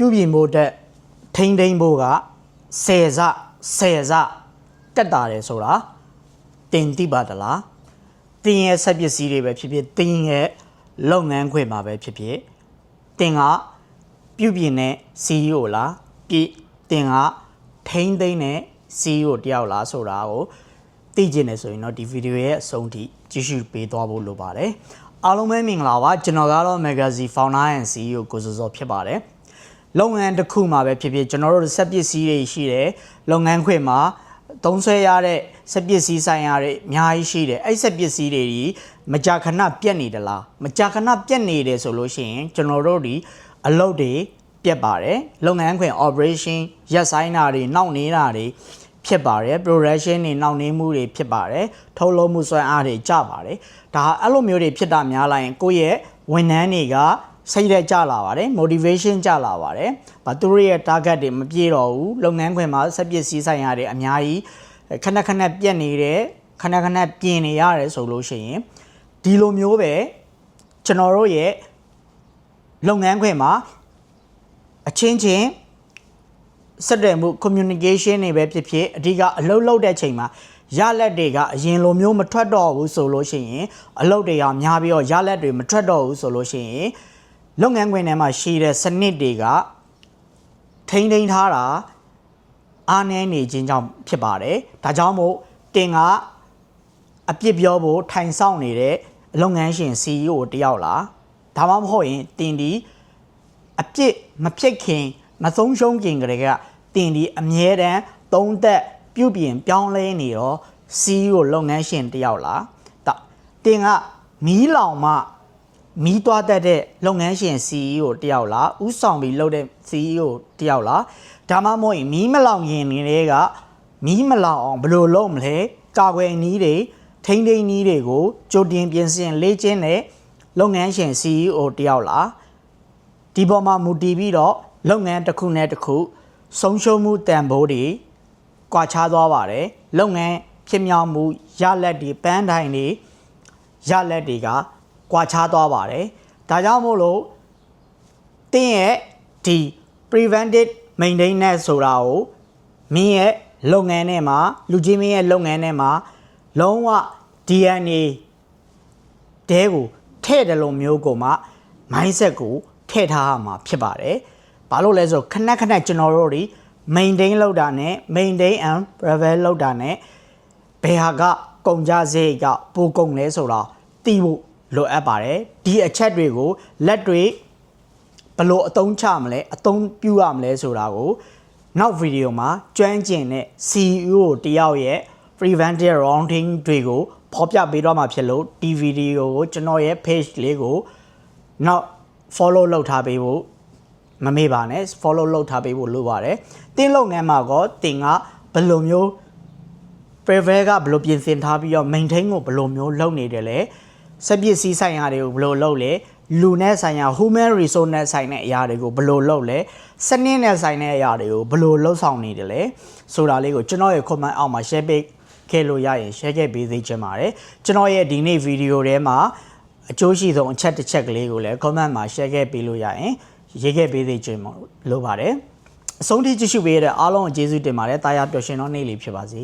ပြုပြင်ဖို့တဲ့ထိန်းသိမ်းဖို့က10စတက်တာတယ်ဆိုတာတင်တိပါတလားတင်ရဲ့ဆက်ပစ္စည်းတွေပဲဖြစ်ဖြစ်တင်ရဲ့လုပ်ငန်းခွင်မှာပဲဖြစ်ဖြစ်တင်ကပြုပြင်တဲ့ CEO လားတင်ကထိန်းသိမ်းတဲ့ CEO တယောက်လားဆိုတာကိုသိကျင်နေဆိုရင်တော့ဒီဗီဒီယိုရဲ့အဆုံးထိကြည့်ရှုပေးသွားဖို့လိုပါတယ်အားလုံးပဲမင်္ဂလာပါကျွန်တော်ကတော့ Magazine Founder and CEO ကိုစောစောဖြစ်ပါတယ်လုပ်ငန်းတစ်ခုမှာပဲဖြစ်ဖြစ်ကျွန်တော်တို့စက်ပစ္စည်းတွေရှိတယ်လုပ်ငန်းခွင်မှာသုံးဆွဲရတဲ့စက်ပစ္စည်းဆိုင်ရာတွေအများကြီးရှိတယ်အဲ့စက်ပစ္စည်းတွေမကြာခဏပြတ်နေတယ်လားမကြာခဏပြတ်နေတယ်ဆိုလို့ရှိရင်ကျွန်တော်တို့ဒီအလုပ်တွေပြတ်ပါတယ်လုပ်ငန်းခွင် operation ရပ်ဆိုင်းတာတွေနှောင့်နှေးတာတွေဖြစ်ပါတယ် production တွေနှောင့်နှေးမှုတွေဖြစ်ပါတယ်ထုတ်လုပ်မှုစွမ်းအားတွေကျပါတယ်ဒါအဲ့လိုမျိုးတွေဖြစ်တာများလာရင်ကိုယ့်ရဲ့ဝန်ထမ်းတွေကစိတ်သက်ကြလာပါတယ် motivation ကြလာပါတယ်။သူတို့ရဲ့ target တွေမပြည့်တော့ဘူးလုပ်ငန်းခွင်မှာစက်ပစ္စည်းဆိုင်ရာတွေအများကြီးခဏပြတ်နေတယ်ခဏပြင်နေရတယ်ဆိုလို့ရှိရင်ဒီလိုမျိုးပဲကျွန်တော်တို့ရဲ့လုပ်ငန်းခွင်မှာအချင်းချင်းဆက်သွယ်မှု communication တွေပဲဖြစ်ဖြစ်အဓိကအလုပ်လုပ်တဲ့ချိန်မှာရလက်တွေကအရင်လိုမျိုးမထွက်တော့ဘူးဆိုလို့ရှိရင်အလုပ်တွေကများပြီးတော့ရလက်တွေမထွက်တော့ဘူးဆိုလို့ရှိရင်လုပ်ငန်းခွင်ထဲမှာရှိတဲ့စနစ်တွေကထိန်းသိမ်းထားတာအားနည်းနေခြင်းကြောင့်ဖြစ်ပါတယ်။ဒါကြောင့်မို့တင်ကအပြစ်ပြောဖို့ထိုင်ဆောင်နေတဲ့လုပ်ငန်းရှင် CEO တယောက်လားဒါမှမဟုတ်ရင်တင်ဒီအပြစ်မဖြစ်ခင်မဆုံးရှုံးခင်ကလေးကတင်ဒီအမြဲတမ်းသုံးသက်ပြုပြင်ပြောင်းလဲနေတော့ CEO လုပ်ငန်းရှင်တယောက်လားတင်ကမီးလောင်မှမီးသွားတတ်တဲ့လုပ်ငန်းရှင် CEO တယောက်လားဥဆောင်ပြီးလုပ်တဲ့ CEO တယောက်လားဒါမှမဟုတ်ရင်မီးမလောင်ရင်တွေကမီးမလောင်အောင်ဘယ်လိုလုပ်မလဲကာကွယ်နည်းတွေထိန်းသိမ်းနည်းတွေကိုကြိုတင်ပြင်ဆင်လေ့ကျင့်တဲ့လုပ်ငန်းရှင် CEO တယောက်လားဒီပေါ်မှာမူတည်ပြီးတော့လုပ်ငန်းတစ်ခုနဲ့တစ်ခုဆုံးရှုံးမှုတန်ဖိုးတွေကွာခြားသွားပါတယ်လုပ်ငန်းဖြစ်မြောက်မှုရလက်တွေပန်းတိုင်တွေရလက်တွေကကွာခြားသွားပါတယ်ဒါကြောင့်မို့လို့တင်းရဲ့ဒီ preventive maintenance ဆိုတာကိုမင်းရဲ့လုပ်ငန်းထဲမှာလူချင်းမင်းရဲ့လုပ်ငန်းထဲမှာလုံးဝ DNA တဲကိုထည့်တယ်လို့မျိုးကိုမှ mindset ကိုထည့်ထားရမှာဖြစ်ပါတယ်ဘာလို့လဲဆိုခဏကျွန်တော်တို့တွေ maintain လုပ်တာနဲ့ maintain and preserve လုပ်တာနဲ့ဘယ်ဟာကကုန်ကြစရိတ်ကပိုကုန်လဲဆိုတာသိဖို့လိုအပ်ပါတယ်ဒီအချက်တွေကိုလက်တွေဘယ်လိုအသုံးချမလဲအသုံးပြုရမလဲဆိုတာကိုနောက်ဗီဒီယိုမှာကျွမ်းကျင်တဲ့ CEO တယောက်ရဲ့ preventive rounding တွေကိုဖော်ပြပေးတော့မှာဖြစ်လို့ဒီဗီဒီယိုကိုကျွန်တော်ရဲ့ page လေးကိုနောက် follow လုပ်ထားပေးဖို့မမေ့ပါနဲ့ follow လုပ်ထားပေးဖို့လိုပါတယ်တင်းလုပ်ငန်းမှာကောတင်ကဘယ်လိုမျိုး preserve ကဘယ်လိုပြင်ဆင်ထားပြီးတော့ maintain ကိုဘယ်လိုမျိုးလုပ်နေတယ်လဲစက်ပစ္စည်းဆိုင်ရာတွေကိုဘယ်လိုလုပ်လဲလူနဲ့ဆိုင်ရာ human resource နဲ့ဆိုင်တဲ့အရာတွေကိုဘယ်လိုလုပ်လဲစနစ်နဲ့ဆိုင်တဲ့အရာတွေကိုဘယ်လိုလုပ်ဆောင်နေတယ်လဲဆိုတာလေးကိုကျွန်တော်ရဲ့ comment အောက်မှာ share ပေးခဲ့လို့ရရင် share ခဲ့ပေးသေးချင်ပါတယ်ကျွန်တော်ရဲ့ဒီနေ့ဗီဒီယိုထဲမှာအကျိုးရှိဆုံးအချက်ကလေးကိုလည်း comment မှာ share ခဲ့ပေးလို့ရရင်ရေးခဲ့ပေးသေးချင်လို့ပါတယ်အဆုံးထိကြည့်ရှုပေးတဲ့အားလုံးကိုကျေးဇူးတင်ပါတယ်တာယာပျော်ရွှင်သောနေ့လေးဖြစ်ပါစေ